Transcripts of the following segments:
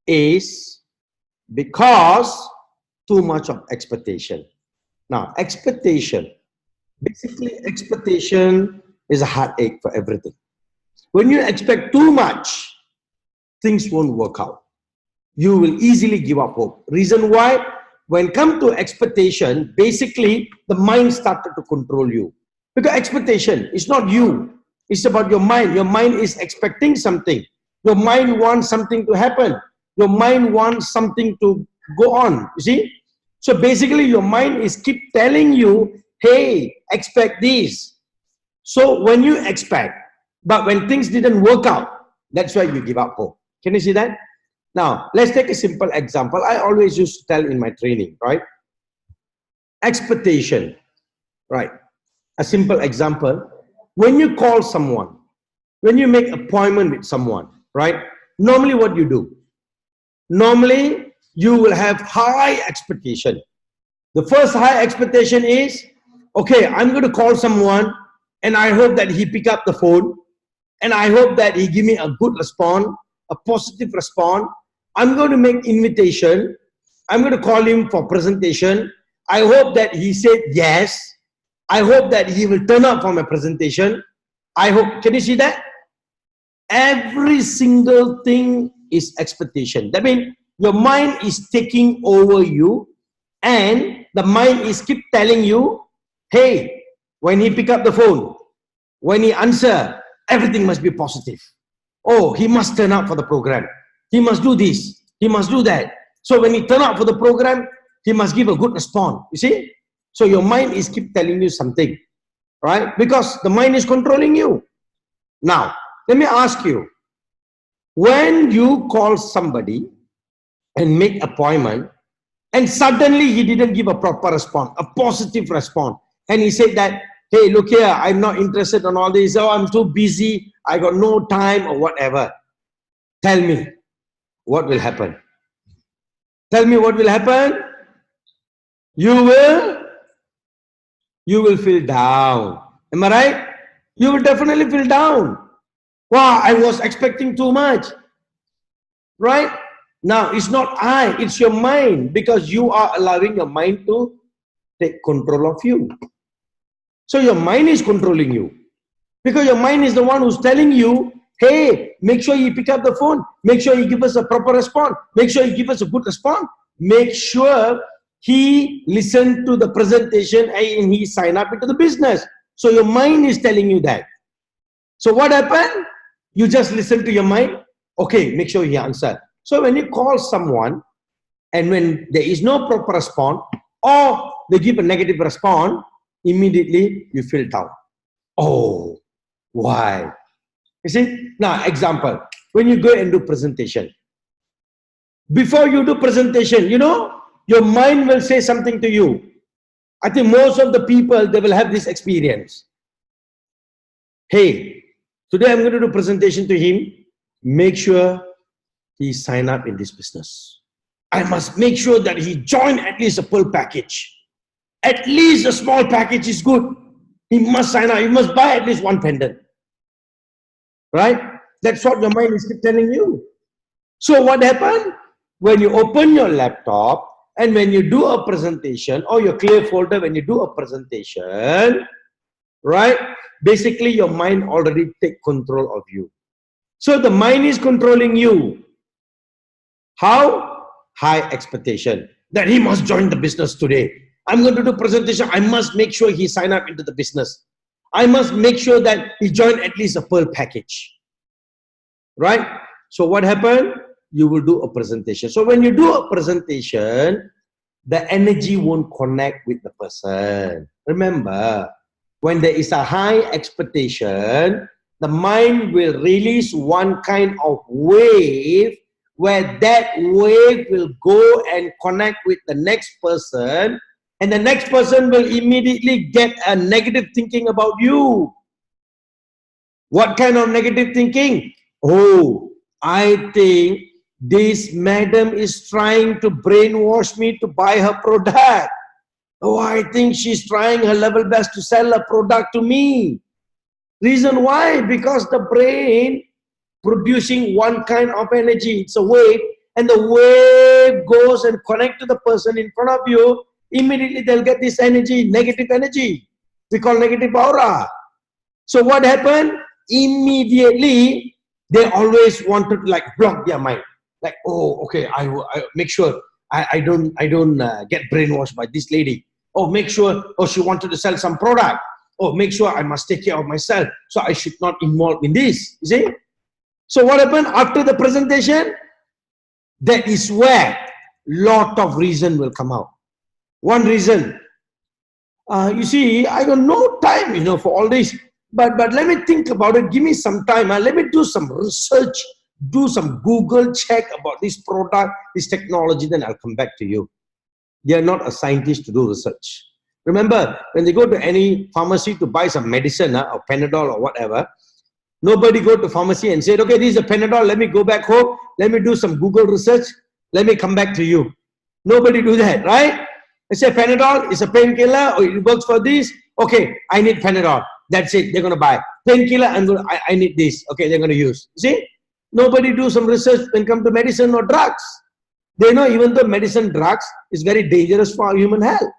is because too much of expectation. Now, expectation, basically expectation is a heartache for everything. When you expect too much, things won't work out. You will easily give up hope. Reason why? When come to expectation, basically the mind started to control you. Because expectation is not you. It's about your mind. Your mind is expecting something. Your mind wants something to happen. Your mind wants something to go on. You see? So basically your mind is keep telling you, hey, expect this. So when you expect, but when things didn't work out, that's why you give up hope. Can you see that? Now, let's take a simple example. I always used to tell in my training, right? Expectation, right? A simple example. When you call someone, when you make appointment with someone, right? Normally what you do? Normally, you will have high expectation. The first high expectation is, okay, I'm going to call someone and I hope that he pick up the phone and I hope that he give me a good response, a positive response. I'm going to make invitation. I'm going to call him for presentation. I hope that he said yes. I hope that he will turn up for my presentation. I hope, can you see that? Every single thing is expectation. That means your mind is taking over you and the mind is keep telling you, hey, when he pick up the phone, when he answer, everything must be positive. Oh, he must turn up for the program. He must do this. He must do that. So when he turn up for the program, he must give a good response. You see? So your mind is keep telling you something, right? Because the mind is controlling you. Now, let me ask you, when you call somebody and make appointment, and suddenly he didn't give a proper response, a positive response, and he said that, hey, look here, I'm not interested in all this, oh, I'm too busy, I got no time or whatever. Tell me, what will happen? Tell me what will happen? You will feel down. Am I right? You will definitely feel down. Wow, I was expecting too much. Right? Now, it's not I, it's your mind, because you are allowing your mind to take control of you. So your mind is controlling you. Because your mind is the one who's telling you, hey, make sure you pick up the phone. Make sure you give us a proper response. Make sure you give us a good response. Make sure he listened to the presentation and he signed up into the business. So your mind is telling you that. So what happened? You just listen to your mind. Okay, make sure he answer. So when you call someone and when there is no proper response or they give a negative response, immediately you feel down. Oh, why? You see? Now, example, when you go and do presentation, before you do presentation, you know, your mind will say something to you. I think most of the people, they will have this experience. Hey, today I'm going to do presentation to him. Make sure he sign up in this business. I must make sure that he join at least a full package. At least a small package is good. He must sign up. He must buy at least one pendant. Right? That's what your mind is telling you. So what happened? When you open your laptop and when you do a presentation or your clear folder, when you do a presentation, right? Basically, your mind already take control of you. So the mind is controlling you. How? High expectation that he must join the business today. I'm going to do presentation. I must make sure he sign up into the business. I must make sure that he join at least a pearl package. Right? So what happened? You will do a presentation. So when you do a presentation, the energy won't connect with the person. Remember, when there is a high expectation, the mind will release one kind of wave where that wave will go and connect with the next person, and the next person will immediately get a negative thinking about you. What kind of negative thinking? Oh, I think this madam is trying to brainwash me to buy her product. Oh, I think she's trying her level best to sell a product to me. Reason why? Because the brain producing one kind of energy, it's a wave, and the wave goes and connect to the person in front of you, immediately they'll get this energy, negative energy. We call negative aura. So what happened? Immediately, they always wanted to like block their mind. Like, oh, okay, I make sure I don't get brainwashed by this lady. Oh, make sure, oh, she wanted to sell some product. Oh, make sure I must take care of myself. So I should not involve in this. You see? So what happened after the presentation? That is where lot of reason will come out. One reason, you see, I got no time, you know, for all this. But let me think about it. Give me some time. Let me do some research, do some Google check about this product, this technology. Then I'll come back to you. They are not a scientist to do research. Remember, when they go to any pharmacy to buy some medicine or Panadol or whatever, nobody go to pharmacy and said, okay, this is a Panadol. Let me go back home. Let me do some Google research. Let me come back to you. Nobody do that, right? They say Panadol is a painkiller, or it works for this. Okay, I need Panadol. That's it. They're going to buy painkiller. I need this. Okay, they're going to use. See, nobody do some research when it comes to medicine or drugs. They know even though medicine, drugs is very dangerous for human health,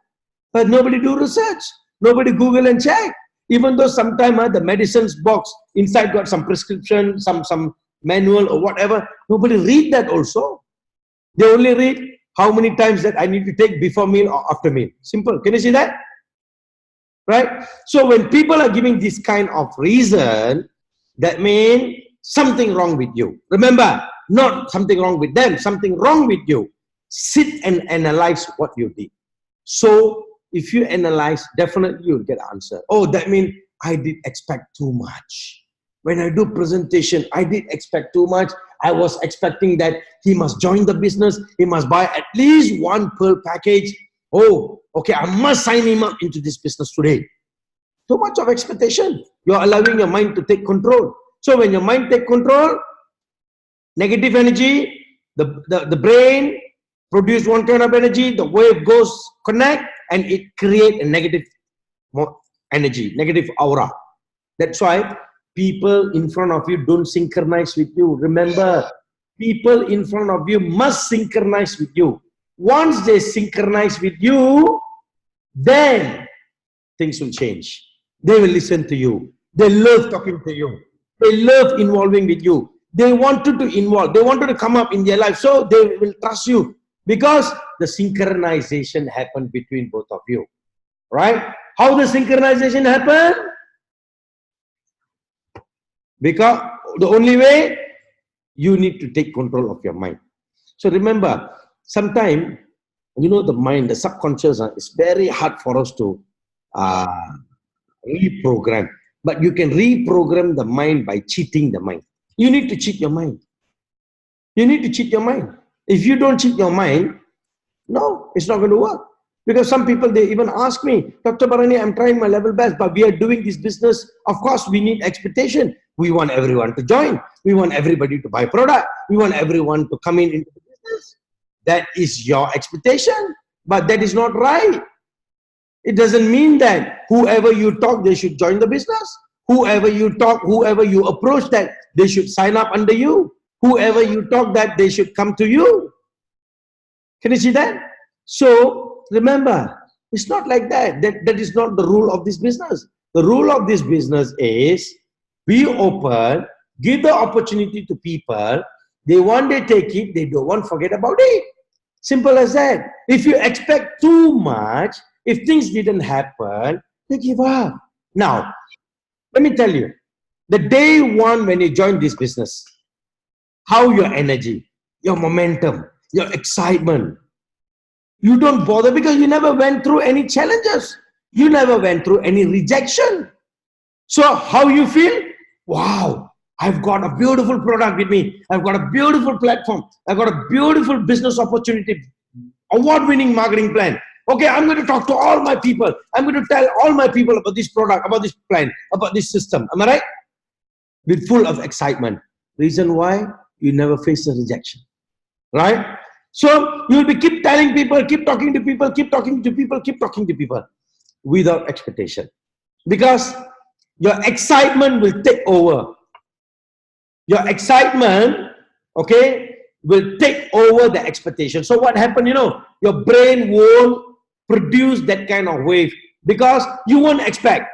but nobody do research. Nobody Google and check. Even though sometimes the medicines box inside got some prescription, some manual or whatever, nobody read that also. They only read how many times that I need to take before meal or after meal. Simple. Can you see that? Right? So when people are giving this kind of reason, that means something wrong with you. Remember, not something wrong with them, something wrong with you. Sit and analyze what you did. So if you analyze, definitely you'll get an answer. Oh, that means I did expect too much. When I do presentation, I did expect too much. I was expecting that he must join the business. He must buy at least one pearl package. Oh, okay, I must sign him up into this business today. Too much of expectation. You're allowing your mind to take control. So when your mind take control, negative energy, the brain produce one kind of energy, the wave goes connect, and it create a negative energy, negative aura. That's why people in front of you don't synchronize with you. Remember, people in front of you must synchronize with you. Once they synchronize with you, then things will change. They will listen to you. They love talking to you. They love involving with you. They wanted to involve. They wanted to come up in their life. So they will trust you because the synchronization happened between both of you. Right? How the synchronization happened? Because the only way, you need to take control of your mind. So remember, sometimes, you know, the mind, the subconscious, is very hard for us to reprogram. But you can reprogram the mind by cheating the mind. You need to cheat your mind. You need to cheat your mind. If you don't cheat your mind, no, it's not going to work. Because some people, they even ask me, Dr. Barani, I'm trying my level best, but we are doing this business. Of course, we need expectation. We want everyone to join. We want everybody to buy product. We want everyone to come into the business. That is your expectation. But that is not right. It doesn't mean that whoever you talk, they should join the business. Whoever you talk, whoever you approach, that they should sign up under you. Whoever you talk, that they should come to you. Can you see that? So remember, it's not like that. That is not the rule of this business. The rule of this business is be open, give the opportunity to people. They want, they take it. They don't want, forget about it. Simple as that. If you expect too much, if things didn't happen, they give up. Now, let me tell you, the day one when you join this business, how your energy, your momentum, your excitement, you don't bother because you never went through any challenges. You never went through any rejection. So how you feel? Wow, I've got a beautiful product with me. I've got a beautiful platform. I've got a beautiful business opportunity, award-winning marketing plan. Okay, I'm going to talk to all my people. I'm going to tell all my people about this product, about this plan, about this system. Am I right? With full of excitement. Reason why? You never face the rejection. Right? So you'll be keep telling people, keep talking to people, keep talking to people, keep talking to people without expectation. Because your excitement will take over. Your excitement, okay, will take over the expectation. So what happened, your brain won't produce that kind of wave because you won't expect.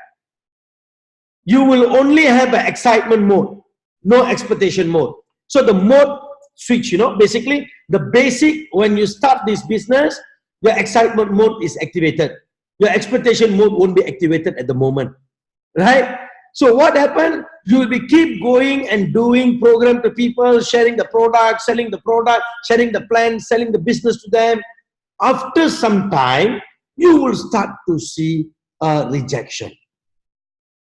You will only have an excitement mode, no expectation mode. So the mode switch, basically the basic, when you start this business, your excitement mode is activated. Your expectation mode won't be activated at the moment, right? So what happened? You will be keep going and doing program to people, sharing the product, selling the product, sharing the plan, selling the business to them. After some time, you will start to see a rejection.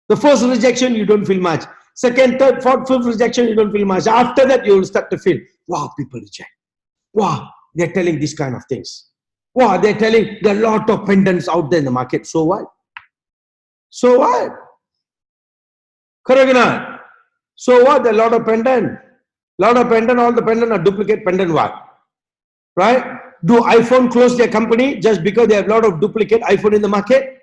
The first rejection, you don't feel much. Second, third, fourth, fifth rejection, you don't feel much. After that, you will start to feel, wow, people reject. Wow, they're telling these kind of things. Wow, they're telling there are a lot of pendants out there in the market. So what? So what? Correct or not? So what? There are a lot of pendant. Lot of pendant, all the pendant are duplicate pendant what? Right? Do iPhone close their company just because they have a lot of duplicate iPhone in the market?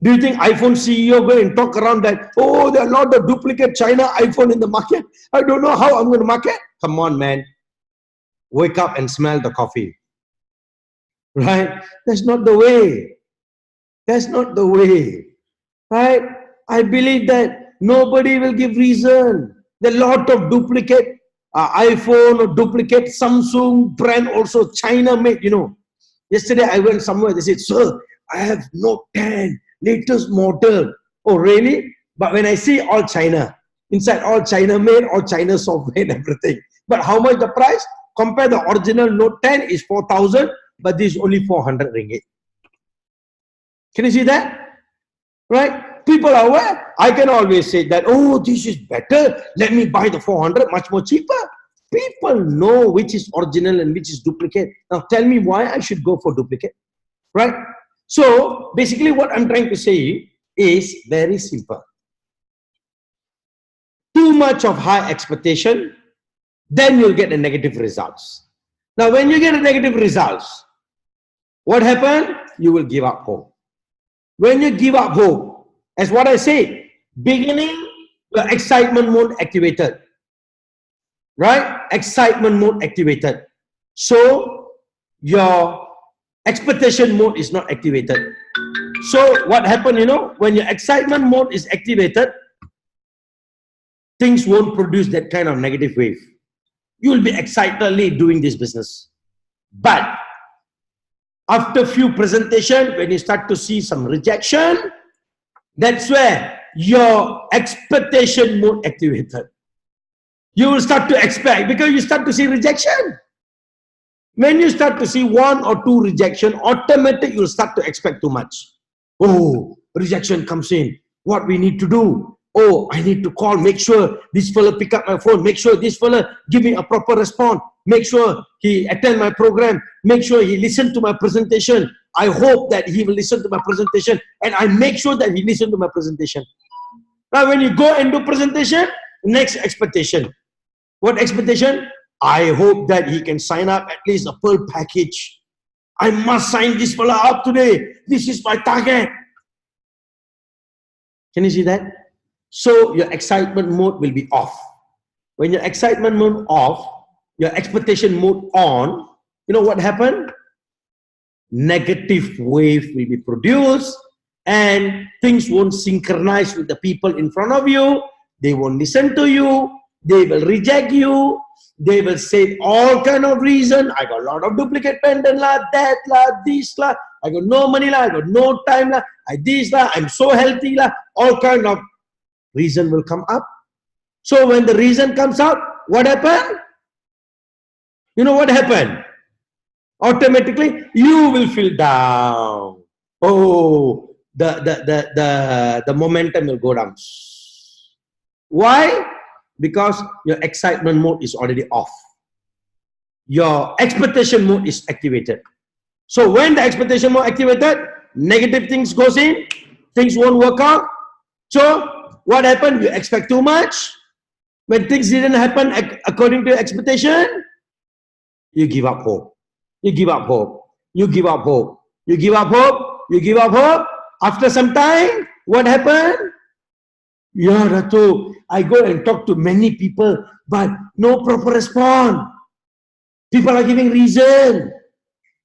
Do you think iPhone CEO go and talk around that, oh, there are a lot of duplicate China iPhone in the market. I don't know how I'm going to market. Come on, man. Wake up and smell the coffee. Right? That's not the way. That's not the way. Right? I believe that nobody will give reason. There are a lot of duplicate iPhone or duplicate Samsung brand also China made, Yesterday I went somewhere, they said, sir, I have Note 10, latest model. Oh, really? But when I see all China, inside all China made, all China software and everything. But how much the price? Compare the original Note 10 is 4,000, but this is only 400 ringgit. Can you see that? Right? People are aware. I can always say that, oh, this is better. Let me buy the 400, much more cheaper. People know which is original and which is duplicate. Now tell me why I should go for duplicate. Right? So basically what I'm trying to say is very simple. Too much of high expectation, then you'll get a negative results. Now when you get a negative results, what happened? You will give up hope. When you give up hope, as what I say, beginning, your excitement mode activated. Right? Excitement mode activated. So your expectation mode is not activated. So what happened, when your excitement mode is activated, things won't produce that kind of negative wave. You will be excitedly doing this business. But after few presentation, when you start to see some rejection, that's where your expectation mode activated. You will start to expect because you start to see rejection. When you start to see one or two rejection, automatically you'll start to expect too much. Oh, rejection comes in. What we need to do? Oh, I need to call, make sure this fella pick up my phone, make sure this fella give me a proper response, make sure he attend my program, make sure he listen to my presentation. I hope that he will listen to my presentation and I make sure that he listen to my presentation. Now when you go and do presentation, next expectation. What expectation? I hope that he can sign up at least a Pearl package. I must sign this fella up today. This is my target. Can you see that? So your excitement mode will be off. When your excitement mode off, your expectation mode on, you know what happened? Negative wave will be produced and things won't synchronize with the people in front of you. They won't listen to you. They will reject you. They will say all kind of reason. I got a lot of duplicate pendant lah, that lah, this lah. I got no money lah. I got no time lah. I this lah. I'm so healthy lah. All kind of reason will come up. So when the reason comes out, what happened? You know what happened? Automatically you will feel down. Oh, the momentum will go down. Why? Because your excitement mode is already off. Your expectation mode is activated. So when the expectation mode activated, negative things goes in, things won't work out. So what happened? You expect too much. When things didn't happen according to your expectation, you give up hope. You give up hope. You give up hope. You give up hope. You give up hope. After some time, what happened? Yeah, Dato, I go and talk to many people, but no proper response. People are giving reason.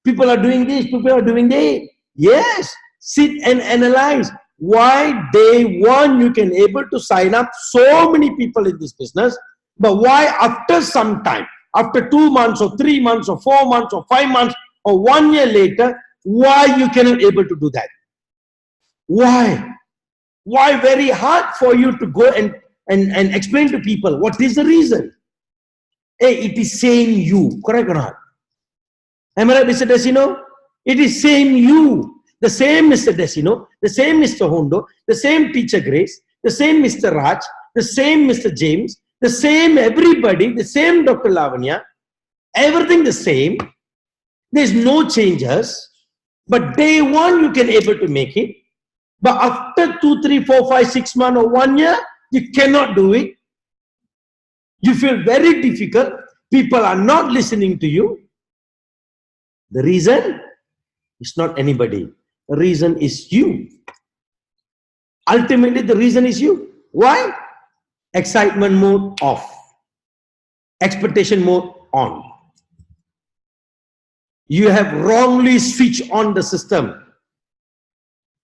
People are doing this, people are doing that. Yes, sit and analyze. Why day one you can able to sign up so many people in this business, but why after some time, after 2 months or 3 months or 4 months or 5 months or 1 year later, why you cannot able to do that? Why? Why very hard for you to go and explain to people what is the reason? Hey, it is same you, correct or not? Am I right, Mr. Desino? It is same you, the same Mr. Desino, the same Mr. Hondo, the same teacher Grace, the same Mr. Raj, the same Mr. James, the same everybody, the same Dr. Lavanya, everything the same. There's no changes, but day one you can able to make it. But after 2, 3, 4, 5, 6 months or 1 year, you cannot do it. You feel very difficult. People are not listening to you. The reason is not anybody. The reason is you. Ultimately, the reason is you. Why? Excitement mode off. Expectation mode on. You have wrongly switched on the system.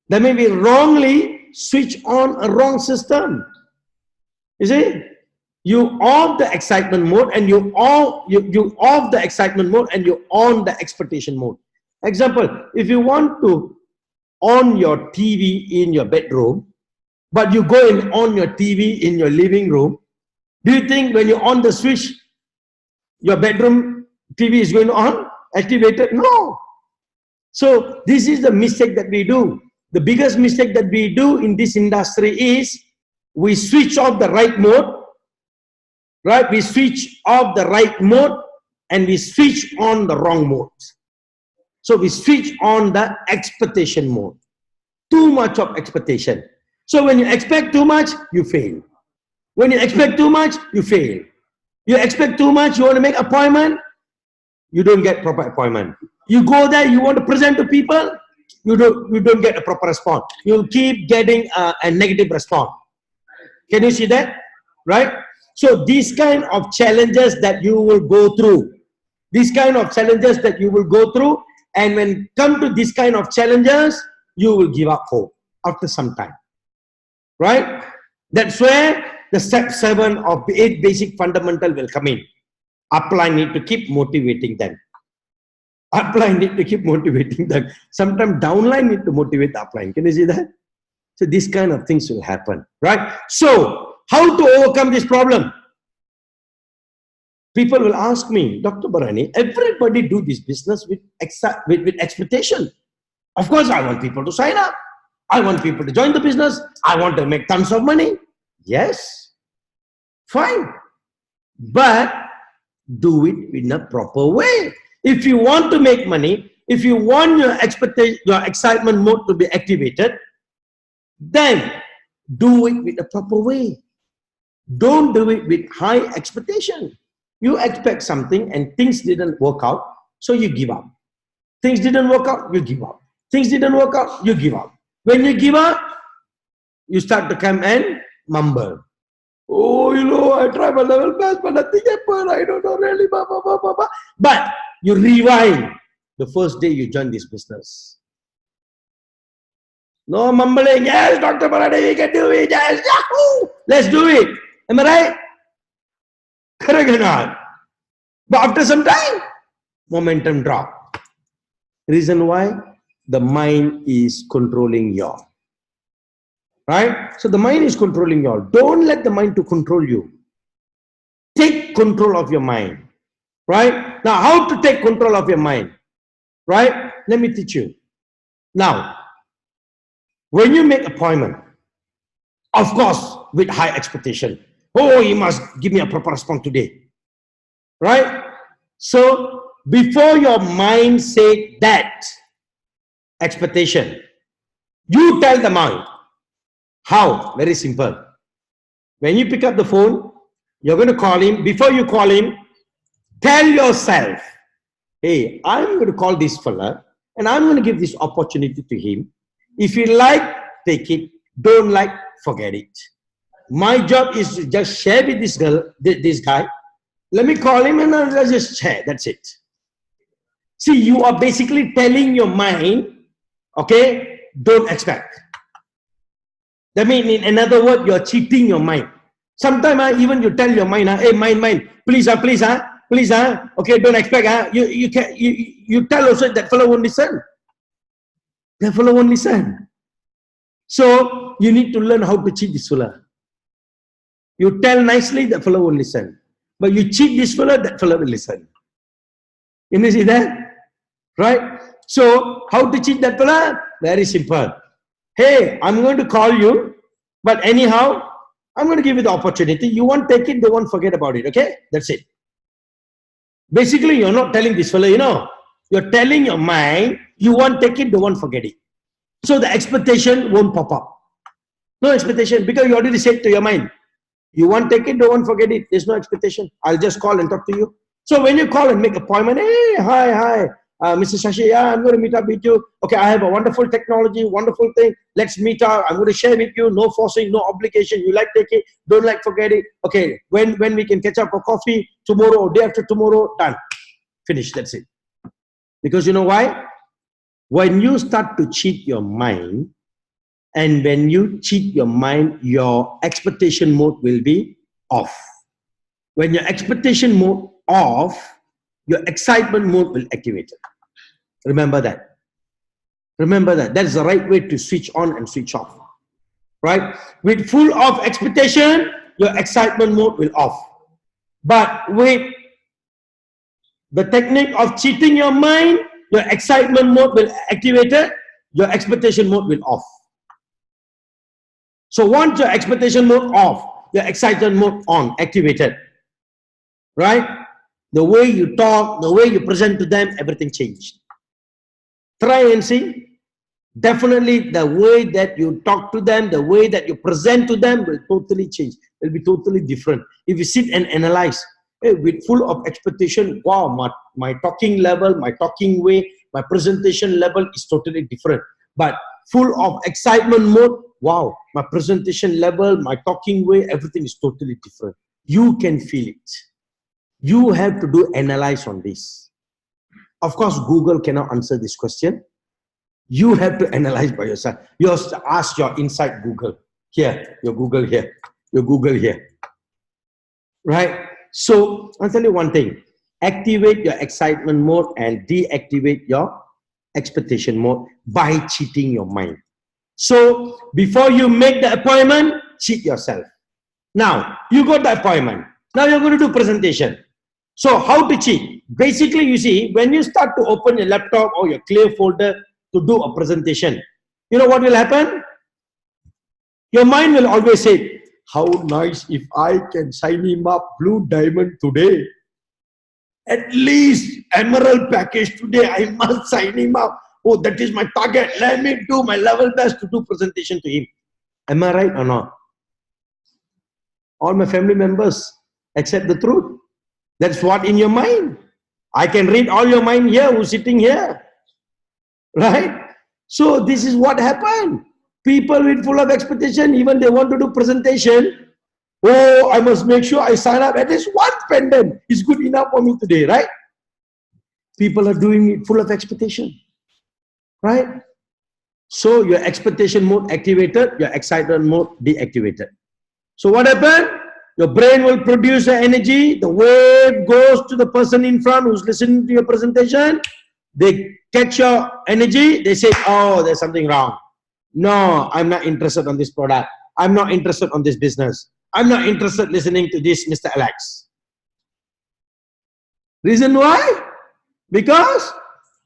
That may be wrongly switch on a wrong system. You see? You off the excitement mode and you off the excitement mode and you on the expectation mode. Example, if you want to on your TV in your bedroom, but you go and on your TV in your living room, do you think when you on the switch, your bedroom TV is going on, activated? No. So this is the mistake that we do. The biggest mistake that we do in this industry is we switch off the right mode, right? We switch off the right mode and we switch on the wrong mode. So we switch on the expectation mode. Too much of expectation. So when you expect too much, you fail. When you expect too much, you fail. You expect too much, you want to make appointment, you don't get proper appointment. You go there, you want to present to people, you don't get a proper response. You keep getting a negative response. Can you see that? Right? So these kind of challenges that you will go through, and when come to this kind of challenges, you will give up hope after some time. Right? That's where the step 7 of the 8 basic fundamental will come in. Upline need to keep motivating them. Upline need to keep motivating them. Sometimes downline need to motivate the upline. Can you see that? So these kind of things will happen, right? So how to overcome this problem? People will ask me, Dr. Barani, everybody do this business with expectation. Of course, I want people to sign up. I want people to join the business. I want to make tons of money. Yes, fine. But do it in a proper way. If you want to make money, if you want your excitement mode to be activated, then do it with a proper way. Don't do it with high expectation. You expect something and things didn't work out, so you give up. Things didn't work out, you give up. Things didn't work out, you give up. When you give up, you start to come and mumble. Oh, you know, I tried my level best, but nothing happened. I don't know really, blah, blah, blah, blah, blah. But you rewind the first day you join this business. No mumbling. Yes, Dr. Barani, we can do it. Yes, yahoo! Let's do it. Am I right? Correct or not? But after some time, momentum drop. Reason why? The mind is controlling you. Right? So the mind is controlling you all. Don't let the mind to control you. Take control of your mind. Right? Now, how to take control of your mind? Right? Let me teach you. Now, when you make appointment, of course, with high expectation. Oh, you must give me a proper response today. Right? So, before your mind say that expectation, you tell the mind. How? Very simple. When you pick up the phone, you're going to call him. Before you call him, tell yourself, hey, I'm going to call this fella and I'm going to give this opportunity to him. If you like, take it. Don't like, forget it. My job is to just share with this guy Let me call him and let's just share. That's it. See, you are basically telling your mind, okay, don't expect. That means, in another word, you're cheating your mind. Sometimes even you tell your mind, hey, mind, please, please, okay, don't expect. You tell also that fellow won't listen. That fellow won't listen. So you need to learn how to cheat this fellow. You tell nicely, that fellow won't listen. But you cheat this fellow, that fellow will listen. You see that? Right? So how to cheat that fellow? Very simple. Hey, I'm going to call you, but anyhow, I'm going to give you the opportunity. You won't take it, they won't forget about it. Okay? That's it. Basically, you're not telling this fellow, you're telling your mind, you won't take it, they won't forget it. So the expectation won't pop up. No expectation, because you already said to your mind, you won't take it, they won't forget it. There's no expectation. I'll just call and talk to you. So when you call and make appointment, hey, hi, Mr. Shashi, yeah, I'm going to meet up with you. Okay, I have a wonderful technology, wonderful thing. Let's meet up. I'm going to share with you. No forcing, no obligation. You like, take it. Don't like, forget it. Okay, when we can catch up for coffee, tomorrow or day after tomorrow, done. Finish, that's it. Because you know why? When you start to cheat your mind, and when you cheat your mind, your expectation mode will be off. When your expectation mode off, your excitement mode will activate. Remember that. Remember that. That's the right way to switch on and switch off. Right? With full of expectation, your excitement mode will off. But with the technique of cheating your mind, your excitement mode will activate it, your expectation mode will off. So once your expectation mode off, your excitement mode on, activated. Right? The way you talk, the way you present to them, everything changed. Try and see. Definitely the way that you talk to them, the way that you present to them will totally change. It will be totally different. If you sit and analyze, hey, with full of expectation, wow, my talking level, my talking way, my presentation level is totally different. But full of excitement mode, wow, my presentation level, my talking way, everything is totally different. You can feel it. You have to do analyze on this. Of course, Google cannot answer this question. You have to analyze by yourself. You have to ask your inside Google. Here, your Google here, your Google here. Right? So, I'll tell you one thing. Activate your excitement mode and deactivate your expectation mode by cheating your mind. So, before you make the appointment, cheat yourself. Now, you got the appointment. Now you're going to do presentation. So, how to cheat? Basically, you see, when you start to open your laptop or your clear folder to do a presentation, you know what will happen? Your mind will always say, how nice if I can sign him up blue diamond today. At least emerald package today, I must sign him up. Oh, that is my target. Let me do my level best to do presentation to him. Am I right or not? All my family members accept the truth. That's what in your mind. I can read all your mind here who's sitting here. Right? So this is what happened. People with full of expectation, even they want to do presentation. Oh, I must make sure I sign up. At least one pendant is good enough for me today, right? People are doing it full of expectation. Right? So your expectation mode activated, your excitement mode deactivated. So what happened? Your brain will produce the energy. The wave goes to the person in front who's listening to your presentation. They catch your energy. They say, oh, there's something wrong. No, I'm not interested on this product. I'm not interested on this business. I'm not interested listening to this, Mr. Alex. Reason why? Because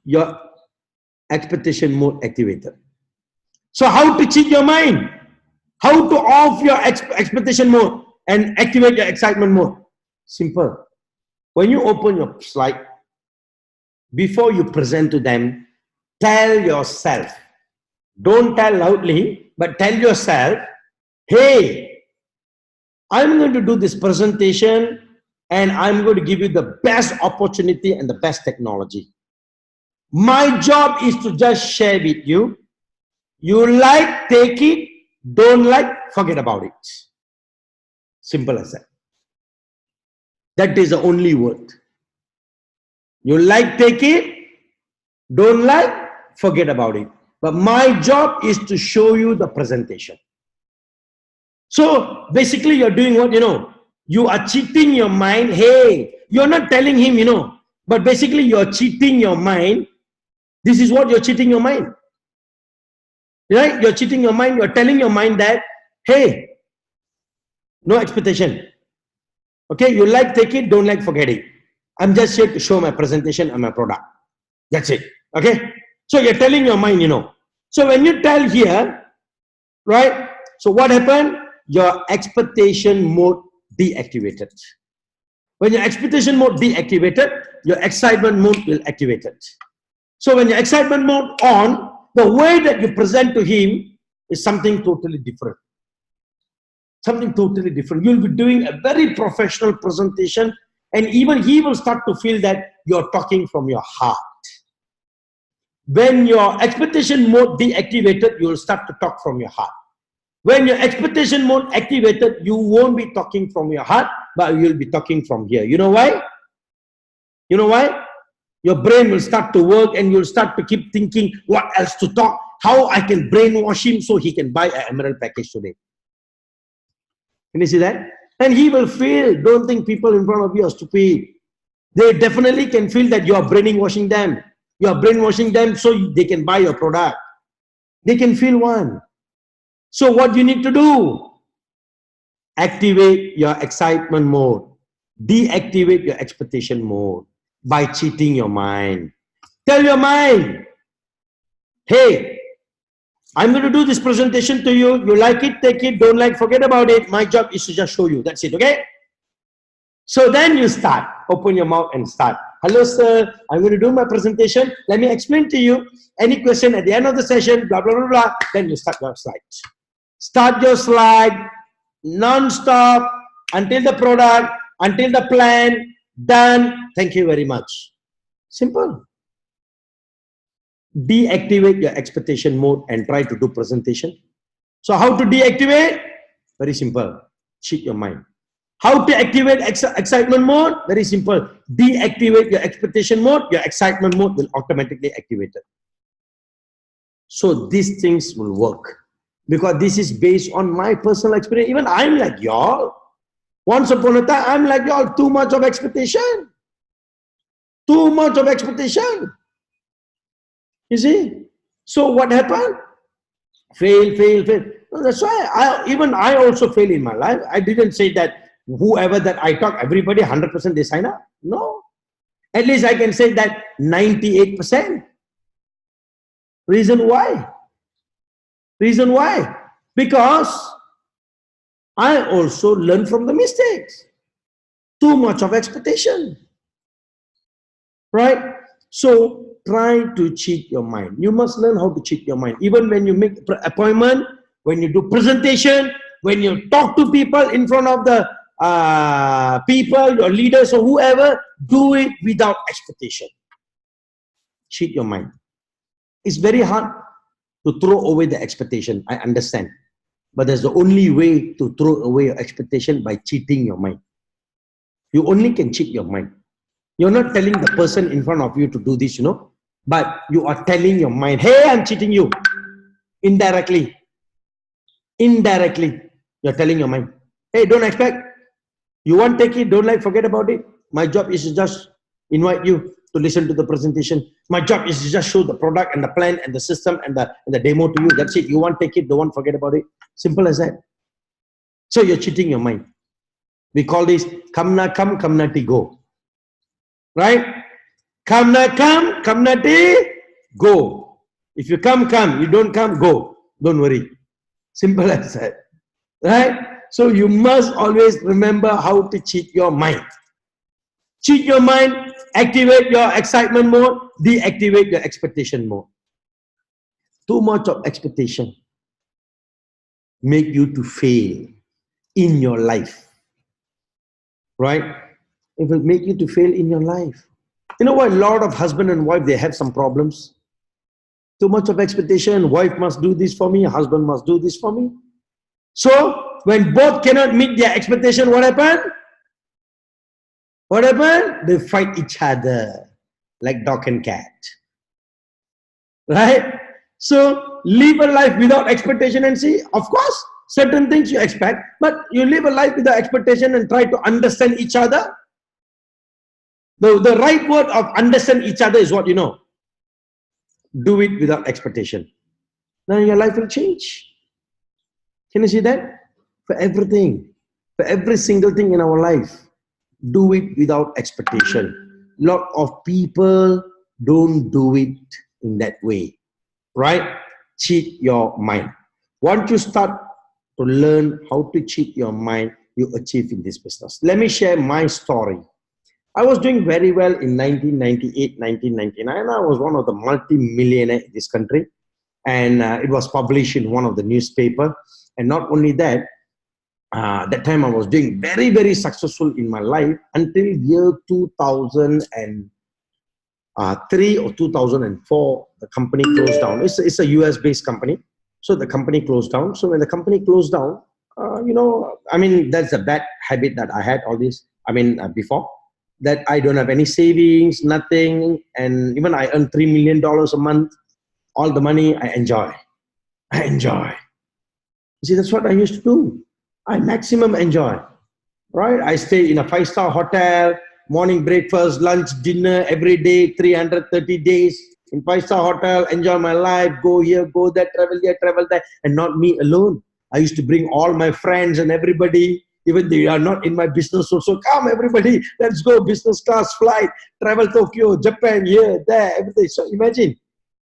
your expectation mode activated. So how to cheat your mind? How to off your expectation mode and activate your excitement mode? Simple. When you open your slide, before you present to them, tell yourself, don't tell loudly, but tell yourself, hey, I'm going to do this presentation and I'm going to give you the best opportunity and the best technology. My job is to just share with you. You like, take it. Don't like, forget about it. Simple as that. That is the only word. You like, take it. Don't like, forget about it. But my job is to show you the presentation. So basically you're doing what, you are cheating your mind. Hey, you're not telling him, but basically you're cheating your mind. This is what you're cheating your mind. Right? You're cheating your mind. You're telling your mind that, hey, no expectation. Okay, you like, take it, don't like, forget it. I'm just here to show my presentation and my product. That's it. Okay? So you're telling your mind, So when you tell here, right? So what happened? Your expectation mode deactivated. When your expectation mode deactivated, your excitement mode will activate it. So when your excitement mode on, the way that you present to him is something totally different. Something totally different. You'll be doing a very professional presentation, and even he will start to feel that you're talking from your heart. When your expectation mode deactivated, you will start to talk from your heart. When your expectation mode activated, you won't be talking from your heart, but you'll be talking from here. You know why? You know why? Your brain will start to work, and you'll start to keep thinking what else to talk, how I can brainwash him so he can buy an emerald package today. Can you see that? And he will feel, don't think people in front of you are stupid. They definitely can feel that you are brainwashing them. You are brainwashing them so they can buy your product. They can feel one. So what you need to do? Activate your excitement mode. Deactivate your expectation mode by cheating your mind. Tell your mind, hey, I'm going to do this presentation to you. You like it, take it. Don't like, forget about it. My job is to just show you. That's it, okay? So then you start. Open your mouth and start. Hello, sir. I'm going to do my presentation. Let me explain to you. Any question at the end of the session, blah, blah, blah, blah. Then you start your slide. Start your slide non-stop until the product, until the plan, done. Thank you very much. Simple. Deactivate your expectation mode and try to do presentation. So how to deactivate? Very simple. Cheat your mind. How to activate excitement mode? Very simple. Deactivate your expectation mode. Your excitement mode will automatically activate it. So these things will work. Because this is based on my personal experience. Even I'm like y'all. Once upon a time, I'm like y'all. Too much of expectation. Too much of expectation. You see? So what happened? Fail, fail, fail. No, that's why I also fail in my life. I didn't say that whoever that I talk, everybody 100% they sign up. No. At least I can say that 98%. Reason why? Reason why? Because I also learn from the mistakes. Too much of expectation. Right? So try to cheat your mind. You must learn how to cheat your mind. Even when you make appointment, when you do presentation, when you talk to people in front of the people, your leaders or whoever, do it without expectation. Cheat your mind. It's very hard to throw away the expectation. I understand. But there's the only way to throw away your expectation by cheating your mind. You only can cheat your mind. You're not telling the person in front of you to do this, but you are telling your mind, hey, I'm cheating you. Indirectly. Indirectly. You're telling your mind, hey, don't expect. You want, take it, don't like, forget about it. My job is to just invite you to listen to the presentation. My job is to just show the product and the plan and the system and the demo to you. That's it. You want, take it, don't want, forget about it. Simple as that. So you're cheating your mind. We call this come na come na ti go. Right? Come na come na ti go. If you come, you don't come, go. Don't worry. Simple as that. Right? So you must always remember how to cheat your mind. Cheat your mind, activate your excitement mode, deactivate your expectation mode. Too much of expectation make you to fail in your life. Right? It will make you to fail in your life. You know what? A lot of husband and wife, they have some problems. Too much of expectation. Wife must do this for me. Husband must do this for me. So when both cannot meet their expectation, what happened? What happened? They fight each other like dog and cat. Right? So live a life without expectation and see, of course, certain things you expect, but you live a life without expectation and try to understand each other. The right word of understand each other is what you know. Do it without expectation. Then your life will change. Can you see that? For everything, for every single thing in our life, do it without expectation. Lot of people don't do it in that way, right? Cheat your mind. Once you start to learn how to cheat your mind, you achieve in this business. Let me share my story. I was doing very well in 1998, 1999. I was one of the multi-millionaire in this country, and it was published in one of the newspaper. And not only that, that time I was doing very, very successful in my life until year 2003 or 2004. The company closed down. It's a US-based company, so the company closed down. So when the company closed down, I mean, that's a bad habit that I had all this. Before that, I don't have any savings, nothing, and even I earn $3 million a month. All the money I enjoy. You see, that's what I used to do. I maximum enjoy, right? I stay in a 5-star hotel, morning breakfast, lunch, dinner, every day, 330 days in 5-star hotel, enjoy my life, go here, go there, travel here, travel there, and not me alone. I used to bring all my friends and everybody, even they are not in my business also. Come everybody, let's go, business class flight, travel Tokyo, Japan, here, there, everything. So imagine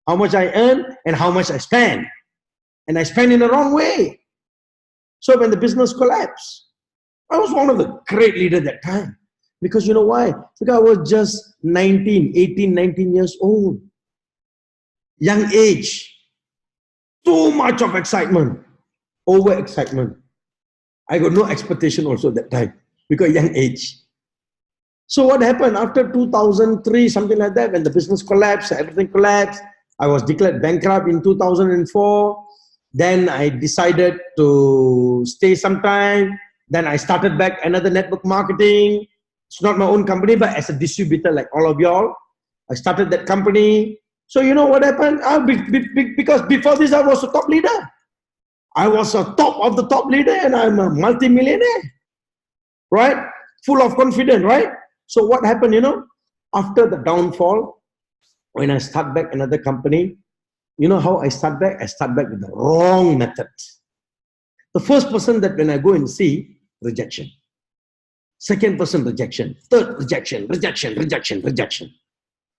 how much I earn and how much I spend. And I spend in the wrong way. So when the business collapsed, I was one of the great leaders at that time. Because you know why? Because I was just 19 years old. Young age. Too much of excitement. Over excitement. I got no expectation also at that time. Because young age. So what happened after 2003, something like that, when the business collapsed, everything collapsed. I was declared bankrupt in 2004. Then I decided to stay some time. Then I started back another network marketing. It's not my own company, but as a distributor like all of y'all. I started that company. So you know what happened? Because before this, I was a top leader. I was a top of the top leader and I'm a multi-millionaire. Right? Full of confidence, right? So what happened, after the downfall, when I start back another company, you know how I start back? I start back with the wrong method. The first person that when I go and see, rejection. Second person, rejection. Third, rejection.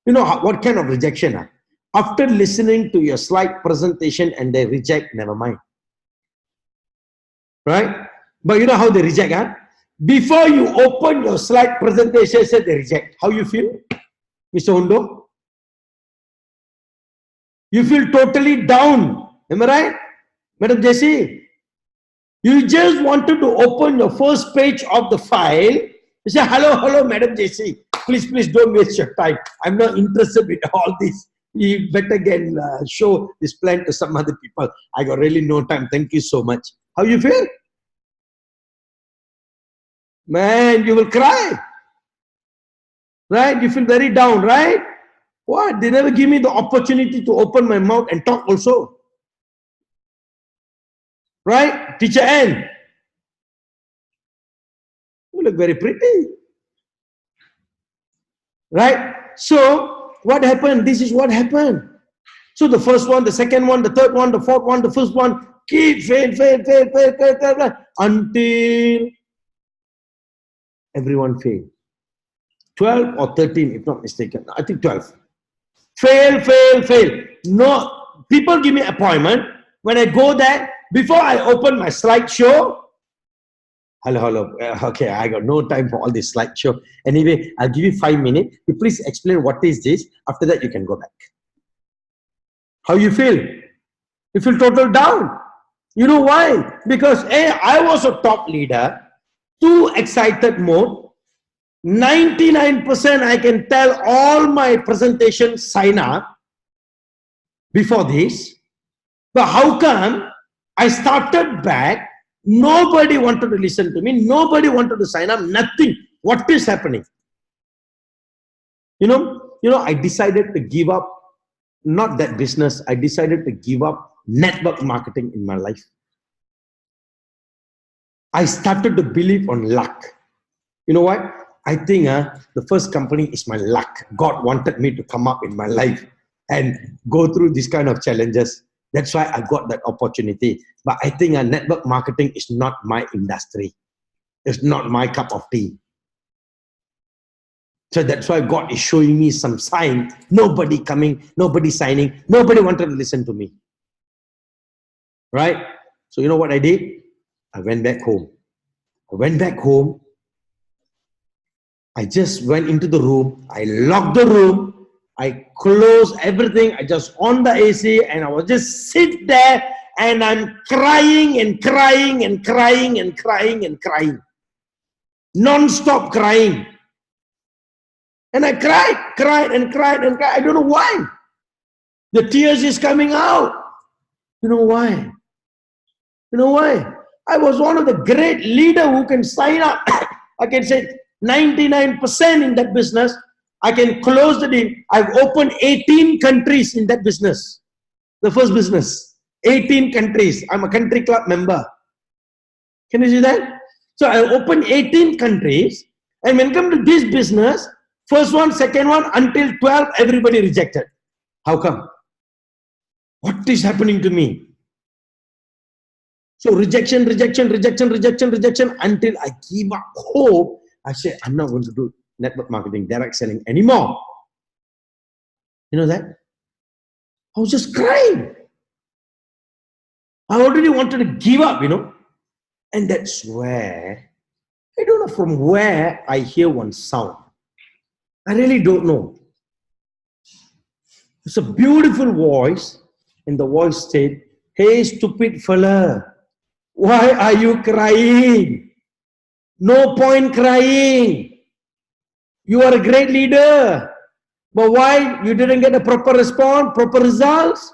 You know what kind of rejection? After listening to your slide presentation and they reject, never mind. Right? But you know how they reject? Before you open your slide presentation, say they reject. How you feel, Mr. Hondo? You feel totally down. Am I right? Madam Jessie? You just wanted to open your first page of the file. You say, hello, Madam Jessie. Please don't waste your time. I'm not interested in all this. You better again show this plan to some other people. I got really no time. Thank you so much. How you feel? Man, you will cry. Right? You feel very down, right? What? They never give me the opportunity to open my mouth and talk also. Right? Teacher Ann. You look very pretty. Right? So, what happened? This is what happened. So, the first one, the second one, the third one, the fourth one, the first one, keep fail, until everyone failed. 12 or 13, if not mistaken. I think 12. Fail. No, people give me appointment. When I go there, before I open my slideshow, hello. Okay, I got no time for all this slideshow. Anyway, I'll give you 5 minutes. You please explain what is this. After that, you can go back. How you feel? You feel total down. You know why? Because I was a top leader, too excited mode. 99% I can tell all my presentations sign up before this. But how come I started back? Nobody wanted to listen to me. Nobody wanted to sign up. Nothing. What is happening? I decided to give up, not that business. I decided to give up network marketing in my life. I started to believe on luck. You know what? I think the first company is my luck. God wanted me to come up in my life and go through this kind of challenges. That's why I got that opportunity. But I think network marketing is not my industry. It's not my cup of tea. So that's why God is showing me some sign. Nobody coming, nobody signing, nobody wanted to listen to me. Right? So you know what I did? I went back home. I just went into the room. I locked the room. I closed everything. I just on the AC and I was just sit there and I'm crying and crying and crying and crying and crying. Non-stop crying. And I cried and cried and cried. I don't know why. The tears is coming out. You know why? I was one of the great leader who can sign up. I can say 99% in that business. I can close the deal. I've opened 18 countries in that business. The first business. 18 countries. I'm a country club member. Can you see that? So I opened 18 countries. And when it comes to this business, first one, second one, until 12, everybody rejected. How come? What is happening to me? So rejection until I give up hope. I say, I'm not going to do network marketing, direct selling anymore. You know that? I was just crying. I already wanted to give up, And that's where, I don't know from where I hear one sound. I really don't know. It's a beautiful voice. And the voice said, hey, stupid fella. Why are you crying? No point crying. You are a great leader. But why you didn't get a proper response, proper results?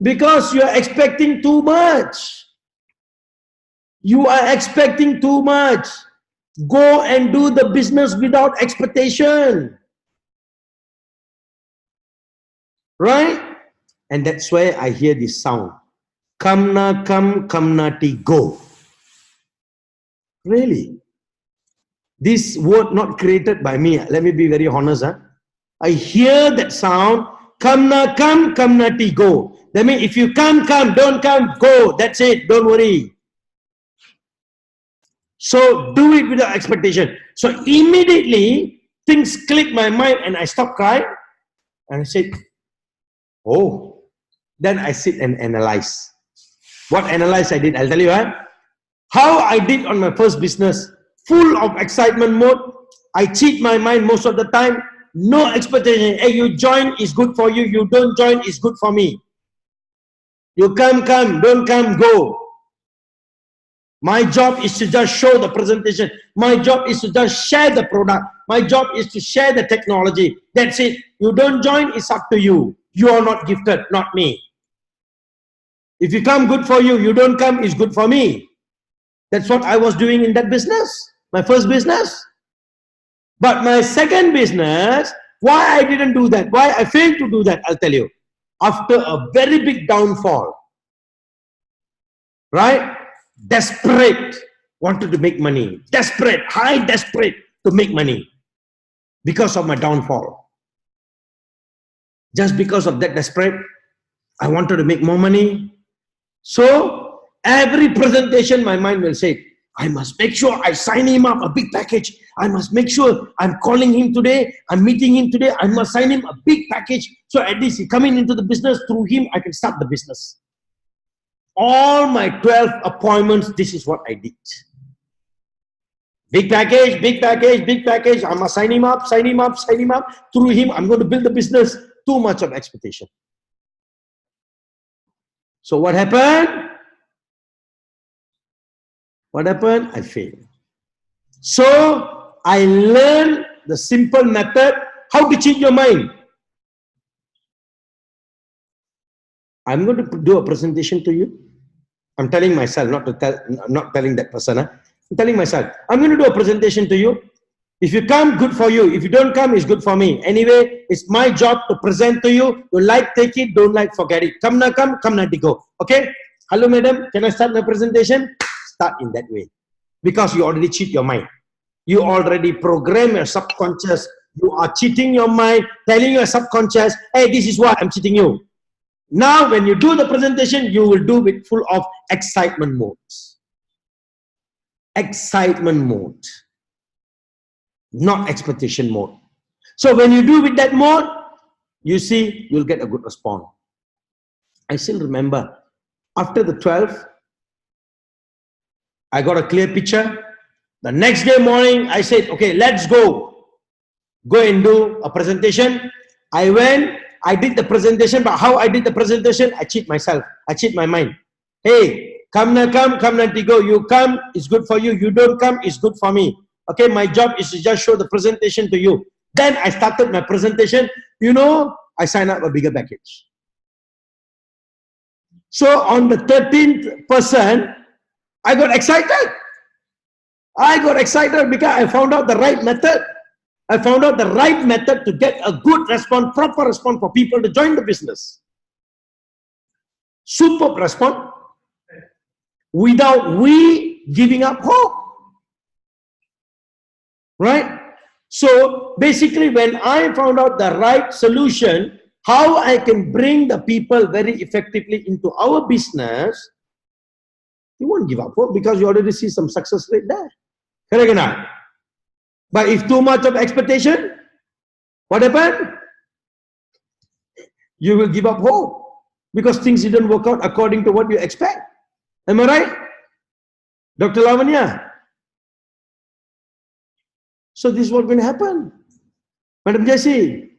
Because you are expecting too much. You are expecting too much. Go and do the business without expectation. Right? And that's where I hear this sound. Come na come na ti go. Really? This word not created by me. Let me be very honest. I hear that sound. Come na ti go. That means if you come, don't come, go. That's it. Don't worry. So do it without expectation. So immediately things click my mind and I stop crying. And I said, oh. Then I sit and analyze. What analyze I did, I'll tell you. How I did on my first business. Full of excitement mode. I cheat my mind most of the time. No expectation. Hey, you join is good for you. You don't join is good for me. You come, don't come, go. My job is to just show the presentation. My job is to just share the product. My job is to share the technology. That's it. You don't join, it's up to you. You are not gifted, not me. If you come, good for you. You don't come, it's good for me. That's what I was doing in that business. My first business. But my second business, why I didn't do that? Why I failed to do that, I'll tell you. After a very big downfall. Right? Desperate. Wanted to make money. Desperate. Desperate to make money. Because of my downfall. Just because of that desperate, I wanted to make more money. So, every presentation my mind will say, I must make sure I sign him up a big package. I must make sure I'm calling him today. I'm meeting him today. I must sign him a big package. So at least he coming into the business, through him, I can start the business. All my 12 appointments, this is what I did. Big package, big package, big package. I must sign him up, sign him up, sign him up. Through him, I'm going to build the business. Too much of expectation. So what happened? What happened? I failed. So I learned the simple method, how to cheat your mind. I'm going to do a presentation to you. I'm telling myself, not telling that person. I'm telling myself, I'm going to do a presentation to you. If you come, good for you. If you don't come, it's good for me. Anyway, it's my job to present to you. You like, take it. Don't like, forget it. Come na come na go. Okay? Hello, madam. Can I start my presentation? Start in that way. Because you already cheat your mind. You already program your subconscious. You are cheating your mind, telling your subconscious, hey, this is what I'm cheating you. Now, when you do the presentation, you will do it full of excitement modes. Excitement mode. Not expectation mode. So when you do with that mode, you see, you'll get a good response. I still remember, after the 12th, I got a clear picture. The next day morning, I said, okay, let's go. Go and do a presentation. I went, I did the presentation, but how I did the presentation, I cheat myself. I cheat my mind. Hey, come na go. You come, it's good for you. You don't come, it's good for me. Okay, my job is to just show the presentation to you. Then I started my presentation. You know, I signed up a bigger package. So on the 13th person, I got excited. I got excited because I found out the right method. I found out the right method to get a good response, proper response for people to join the business. Superb response without we giving up hope. Right? So basically, when I found out the right solution, how I can bring the people very effectively into our business, you won't give up hope because you already see some success rate there. Correct or not? But if too much of expectation, what happened? You will give up hope because things didn't work out according to what you expect. Am I right? Dr. Lavanya? So this is what will happen. Madam Jessie,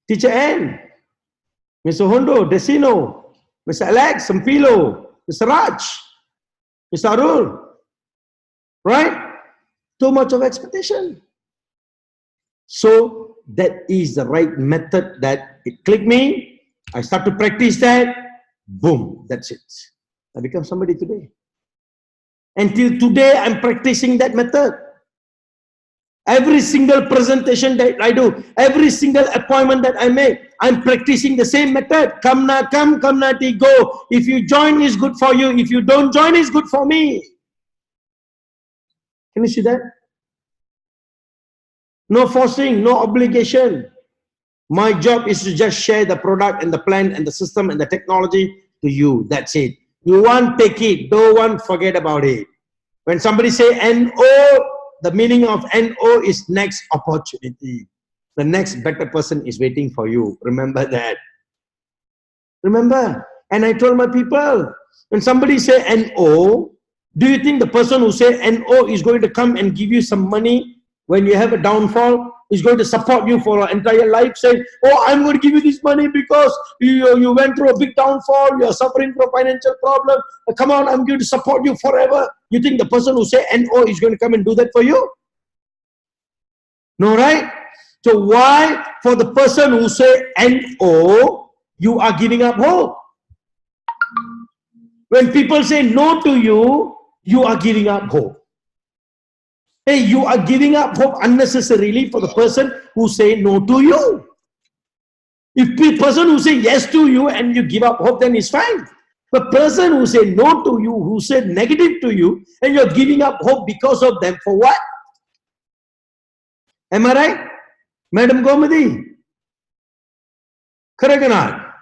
Teacher Ann, Mr. Hondo, Desino, Mr. Alex, Sampilo, Mr. Raj, Mr. Arul. Right? Too much of expectation. So that is the right method that it clicked me. I start to practice that. Boom, that's it. I become somebody today. Until today, I'm practicing that method. Every single presentation that I do, every single appointment that I make, I'm practicing the same method. Come na come na go. If you join, it's good for you. If you don't join, it's good for me. Can you see that? No forcing, no obligation. My job is to just share the product and the plan and the system and the technology to you. That's it. You want, take it. Don't want, forget about it. When somebody say NO, the meaning of NO is next opportunity. The next better person is waiting for you. Remember that. Remember. And I told my people, when somebody say NO, do you think the person who say NO is going to come and give you some money when you have a downfall? Is going to support you for your entire life, saying, oh, I'm going to give you this money because you went through a big downfall, you're suffering from a financial problem. Come on, I'm going to support you forever. You think the person who say NO is going to come and do that for you? No, right? So why for the person who say NO, you are giving up hope? When people say no to you, you are giving up hope. Hey, you are giving up hope unnecessarily for the person who say no to you. If the person who say yes to you and you give up hope, then it's fine. The person who say no to you, who said negative to you, and you're giving up hope because of them, for what? Am I right? Madam Gomadi? Correct or not?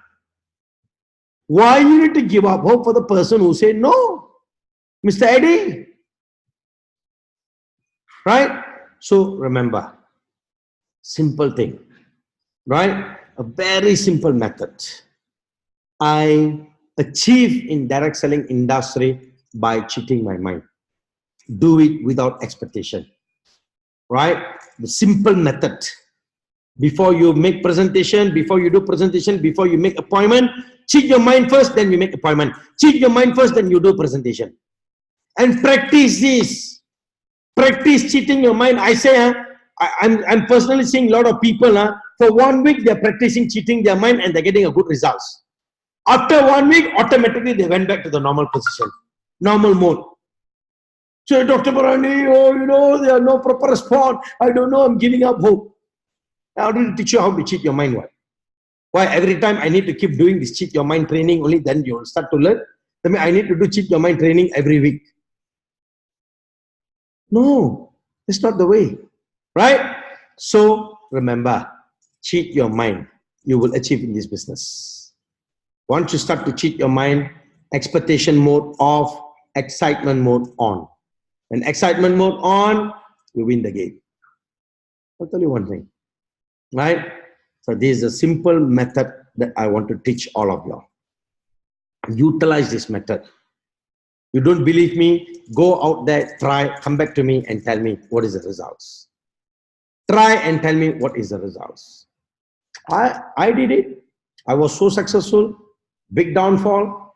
Why you need to give up hope for the person who say no? Mr. Eddie? Right? So remember, simple thing, right? A very simple method. I achieve in direct selling industry by cheating my mind. Do it without expectation, right? The simple method. Before you make presentation, before you do presentation, before you make appointment, cheat your mind first, then you make appointment. Cheat your mind first, then you do presentation. And practice this. Practice cheating your mind. I say, I'm personally seeing a lot of people, for 1 week, they're practicing cheating their mind and they're getting a good results. After 1 week, automatically they went back to the normal position, normal mode. So, Dr. Barani, oh, there are no proper response. I don't know, I'm giving up hope. I already teach you how to cheat your mind. Why every time I need to keep doing this cheat your mind training, only then you'll start to learn? I mean, I need to do cheat your mind training every week. No, that's not the way. Right? So, remember, cheat your mind. You will achieve in this business. Once you start to cheat your mind, expectation mode off, excitement mode on. When excitement mode on, you win the game. I'll tell you one thing, right? So this is a simple method that I want to teach all of you. Utilize this method. You don't believe me? Go out there, try, come back to me and tell me what is the results. Try and tell me what is the results. I did it. I was so successful. Big downfall.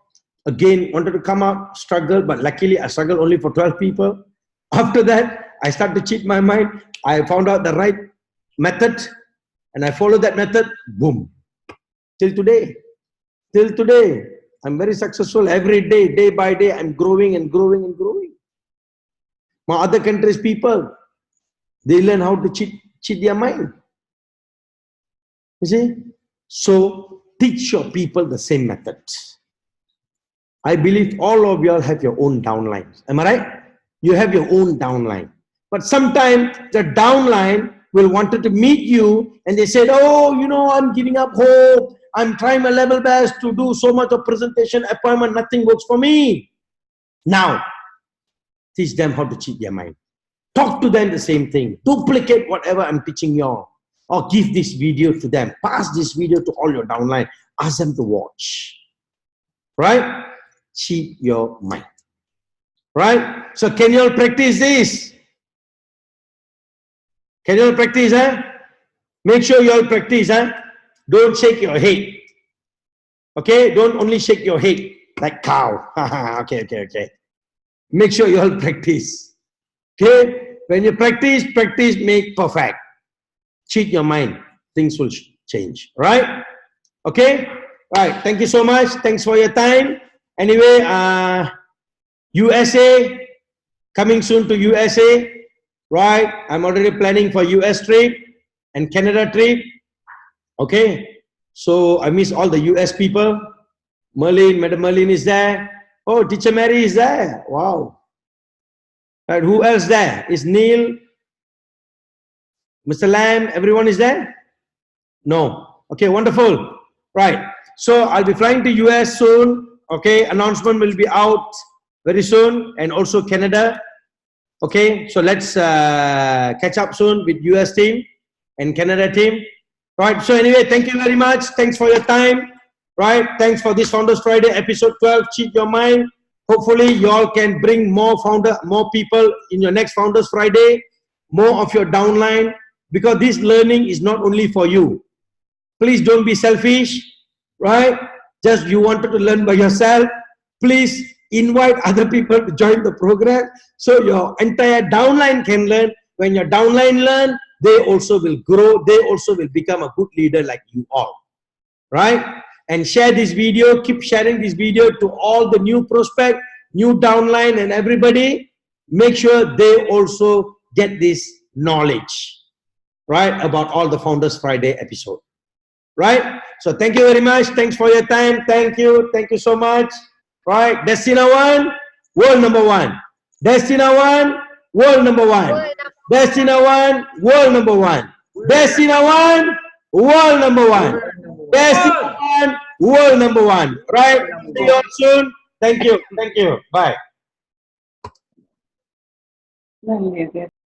Again, wanted to come up, struggle, but luckily I struggled only for 12 people. After that, I started to cheat my mind. I found out the right method and I followed that method. Boom. Till today, I'm very successful. Every day, day by day, I'm growing and growing and growing. My other countries' people, they learn how to cheat their mind. You see? So teach your people the same method. I believe all of you all have your own downlines. Am I right? You have your own downline. But sometimes the downline will wanted to meet you and they said, oh, I'm giving up hope. I'm trying my level best to do so much of presentation, appointment, nothing works for me. Now, teach them how to cheat their mind. Talk to them the same thing. Duplicate whatever I'm teaching you all. Or give this video to them. Pass this video to all your downline. Ask them to watch. Right? Cheat your mind. Right? So can you all practice this? Can you all practice, huh? Make sure you all practice, huh? Don't shake your head. Okay? Don't only shake your head like cow. Okay. Make sure you all practice. Okay? When you practice, make perfect. Cheat your mind. Things will change. Right? Okay? Right. Thank you so much. Thanks for your time. Anyway, USA, coming soon to USA. Right? I'm already planning for US trip and Canada trip. Okay? So I miss all the US people. Merlin, Madam Merlin is there. Oh, Teacher Mary is there. Wow. Right, who else there? Is Neil, Mr. Lamb, everyone is there? No. Okay, wonderful. Right. So I'll be flying to US soon. Okay, announcement will be out very soon, and also Canada. Okay, so let's catch up soon with US team and Canada team. Right. So anyway, thank you very much. Thanks for your time. Right. Thanks for this Founders Friday episode 12. Cheat your mind. Hopefully, you all can bring more people in your next Founders Friday, more of your downline, because this learning is not only for you. Please don't be selfish, right? Just you wanted to learn by yourself. Please invite other people to join the program so your entire downline can learn. When your downline learn, they also will grow. They also will become a good leader like you all, right? And share this video, keep sharing this video to all the new prospect, new downline and everybody. Make sure they also get this knowledge, right, about all the Founders Friday episode, right? So thank you very much. Thanks for your time. Thank you so much. Right, Destina 1, world number 1. Destina 1, world number 1. Destina 1, world number 1. Destina 1, world number 1. Destina 1, world number 1. Right? See you all soon. Thank you. Bye.